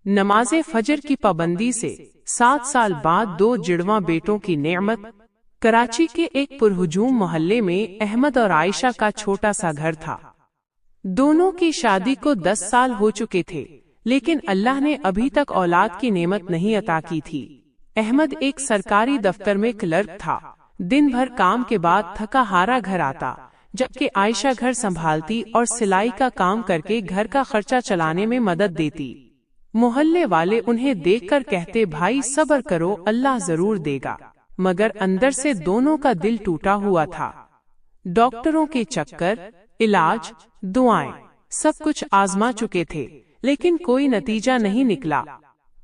نماز فجر کی پابندی سے 7 سال بعد 2 جڑواں بیٹوں کی نعمت۔ کراچی کے ایک پرہجوم محلے میں احمد اور عائشہ کا چھوٹا سا گھر تھا۔ دونوں کی شادی کو 10 سال ہو چکے تھے، لیکن اللہ نے ابھی تک اولاد کی نعمت نہیں عطا کی تھی۔ احمد ایک سرکاری دفتر میں کلرک تھا۔ دن بھر کام کے بعد تھکا ہارا گھر آتا، جبکہ عائشہ گھر سنبھالتی اور سلائی کا کام کر کے گھر کا خرچہ چلانے میں مدد دیتی۔ محلے والے انہیں دیکھ کر کہتے، بھائی صبر کرو، اللہ ضرور دے گا، مگر اندر سے دونوں کا دل ٹوٹا ہوا تھا۔ ڈاکٹروں کے چکر، علاج، دعائیں، سب کچھ آزما چکے تھے، لیکن کوئی نتیجہ نہیں نکلا۔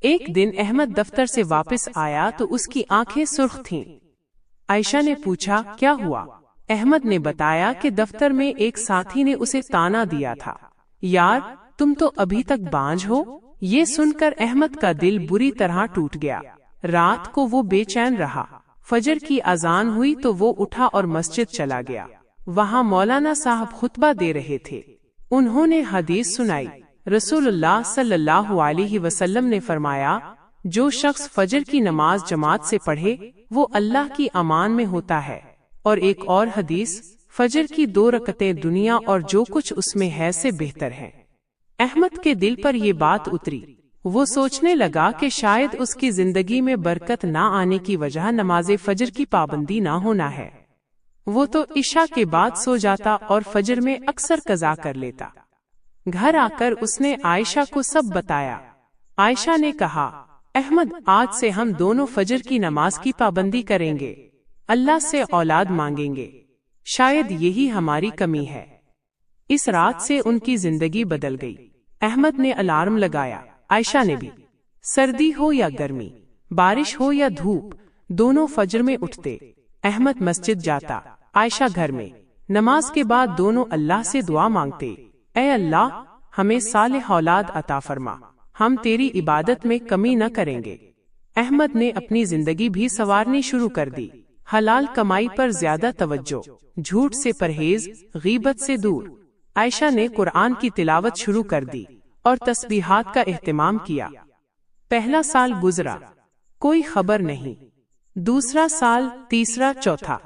ایک دن احمد دفتر سے واپس آیا تو اس کی آنکھیں سرخ تھیں۔ عائشہ نے پوچھا، کیا ہوا؟ احمد نے بتایا کہ دفتر میں ایک ساتھی نے اسے تانا دیا تھا، یار تم تو ابھی تک بانجھ ہو۔ یہ سن کر احمد کا دل بری طرح ٹوٹ گیا۔ رات کو وہ بے چین رہا۔ فجر کی اذان ہوئی تو وہ اٹھا اور مسجد چلا گیا۔ وہاں مولانا صاحب خطبہ دے رہے تھے۔ انہوں نے حدیث سنائی۔ رسول اللہ صلی اللہ علیہ وسلم نے فرمایا، جو شخص فجر کی نماز جماعت سے پڑھے وہ اللہ کی امان میں ہوتا ہے۔ اور ایک اور حدیث، فجر کی 2 رکعتیں دنیا اور جو کچھ اس میں ہے سے بہتر ہیں۔ احمد کے دل پر یہ بات اتری۔ وہ سوچنے لگا کہ شاید اس کی زندگی میں برکت نہ آنے کی وجہ نماز فجر کی پابندی نہ ہونا ہے۔ وہ تو عشاء کے بعد سو جاتا اور فجر میں اکثر قضا کر لیتا۔ گھر آ کر اس نے عائشہ کو سب بتایا۔ عائشہ نے کہا، احمد آج سے ہم دونوں فجر کی نماز کی پابندی کریں گے، اللہ سے اولاد مانگیں گے، شاید یہی ہماری کمی ہے۔ اس رات سے ان کی زندگی بدل گئی۔ احمد نے الارم لگایا، عائشہ نے بھی۔ سردی ہو یا گرمی، بارش ہو یا دھوپ، دونوں فجر میں اٹھتے۔ احمد مسجد جاتا، عائشہ گھر میں۔ نماز کے بعد دونوں اللہ سے دعا مانگتے، اے اللہ ہمیں صالح اولاد عطا فرما، ہم تیری عبادت میں کمی نہ کریں گے۔ احمد نے اپنی زندگی بھی سنوارنی شروع کر دی۔ حلال کمائی پر زیادہ توجہ، جھوٹ سے پرہیز، غیبت سے دور۔ عائشہ نے قرآن کی تلاوت شروع کر دی اور تسبیحات کا اہتمام کیا۔ پہلا سال گزرا، کوئی خبر نہیں۔ دوسرا سال، تیسرا، چوتھا۔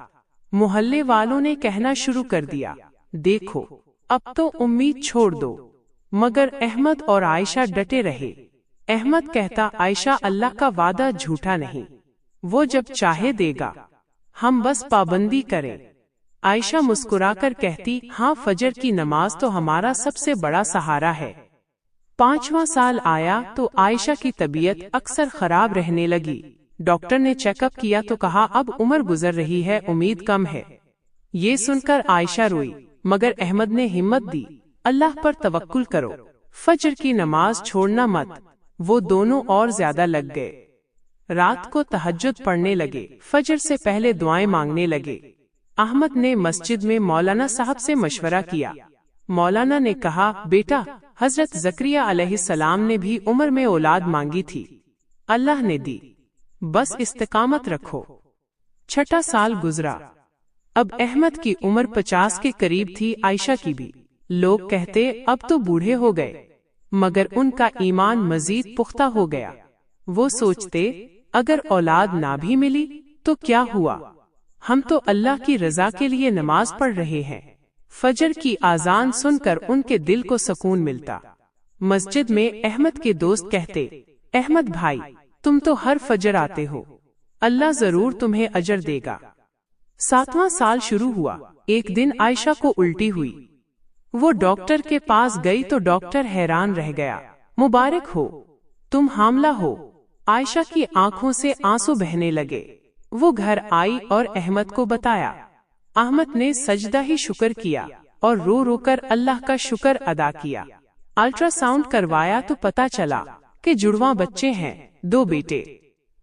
محلے والوں نے کہنا شروع کر دیا، دیکھو اب تو امید چھوڑ دو، مگر احمد اور عائشہ ڈٹے رہے۔ احمد کہتا، عائشہ اللہ کا وعدہ جھوٹا نہیں، وہ جب چاہے دے گا، ہم بس پابندی کریں۔ عائشہ مسکرا کر کہتی، ہاں فجر کی نماز تو ہمارا سب سے بڑا سہارا ہے۔ 5واں سال آیا تو عائشہ کی طبیعت اکثر خراب رہنے لگی۔ ڈاکٹر نے چیک اپ کیا تو کہا اب عمر گزر رہی ہے، امید کم ہے۔ یہ سن کر عائشہ روئی، مگر احمد نے ہمت دی، اللہ پر توکل کرو، فجر کی نماز چھوڑنا مت۔ وہ دونوں اور زیادہ لگ گئے۔ رات کو تہجد پڑھنے لگے، فجر سے پہلے دعائیں مانگنے لگے۔ احمد نے مسجد میں مولانا صاحب سے مشورہ کیا۔ مولانا نے کہا، بیٹا حضرت زکریا علیہ السلام نے بھی عمر میں اولاد مانگی تھی، اللہ نے دی، بس استقامت رکھو۔ 6واں سال گزرا۔ اب احمد کی عمر 50 کے قریب تھی، عائشہ کی بھی۔ لوگ کہتے اب تو بوڑھے ہو گئے، مگر ان کا ایمان مزید پختہ ہو گیا۔ وہ سوچتے اگر اولاد نہ بھی ملی تو کیا ہوا، ہم تو اللہ کی رضا کے لیے نماز پڑھ رہے ہیں۔ فجر کی اذان سن کر ان کے دل کو سکون ملتا۔ مسجد میں احمد کے دوست کہتے، احمد بھائی تم تو ہر فجر آتے ہو، اللہ ضرور تمہیں اجر دے گا۔ 7واں سال شروع ہوا۔ ایک دن عائشہ کو الٹی ہوئی۔ وہ ڈاکٹر کے پاس گئی تو ڈاکٹر حیران رہ گیا، مبارک ہو، تم حاملہ ہو۔ عائشہ کی آنکھوں سے آنسو بہنے لگے۔ وہ گھر آئی اور احمد کو بتایا۔ احمد نے سجدہ ہی شکر کیا اور رو رو کر اللہ کا شکر ادا کیا۔ الٹرا ساؤنڈ کروایا تو پتا چلا کہ جڑواں بچے ہیں، 2 بیٹے۔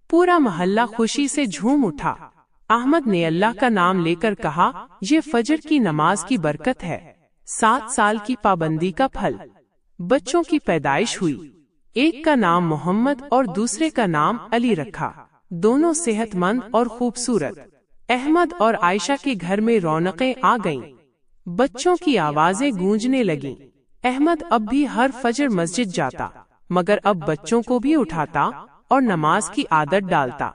پورا محلہ خوشی سے جھوم اٹھا۔ احمد نے اللہ کا نام لے کر کہا، یہ فجر کی نماز کی برکت ہے، 7 سال کی پابندی کا پھل۔ بچوں کی پیدائش ہوئی، ایک کا نام محمد اور دوسرے کا نام علی رکھا، دونوں صحت مند اور خوبصورت۔ احمد اور عائشہ کے گھر میں رونقیں آ گئیں، بچوں کی آوازیں گونجنے لگیں۔ احمد اب بھی ہر فجر مسجد جاتا، مگر اب بچوں کو بھی اٹھاتا اور نماز کی عادت ڈالتا۔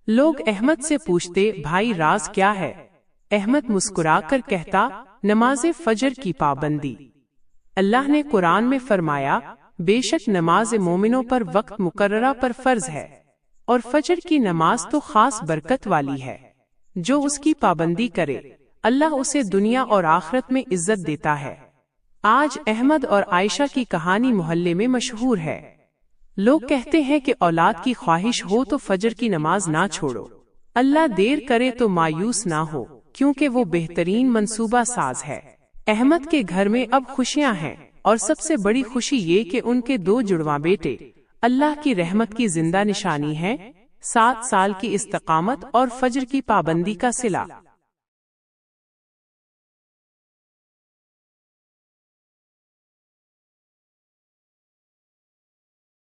لوگ احمد سے پوچھتے، بھائی راز کیا ہے؟ احمد مسکرا کر کہتا، نماز فجر کی پابندی۔ اللہ نے قرآن میں فرمایا، بے شک نماز مومنوں پر وقت مقررہ پر فرض ہے، اور فجر کی نماز تو خاص برکت والی ہے۔ جو اس کی پابندی کرے اللہ اسے دنیا اور آخرت میں عزت دیتا ہے۔ آج احمد اور عائشہ کی کہانی محلے میں مشہور ہے۔ لوگ کہتے ہیں کہ اولاد کی خواہش ہو تو فجر کی نماز نہ چھوڑو، اللہ دیر کرے تو مایوس نہ ہو، کیونکہ وہ بہترین منصوبہ ساز ہے۔ احمد کے گھر میں اب خوشیاں ہیں، اور سب سے بڑی خوشی یہ کہ ان کے 2 جڑواں بیٹے اللہ کی رحمت کی زندہ نشانی ہیں، 7 سال کی استقامت اور فجر کی پابندی کا صلہ۔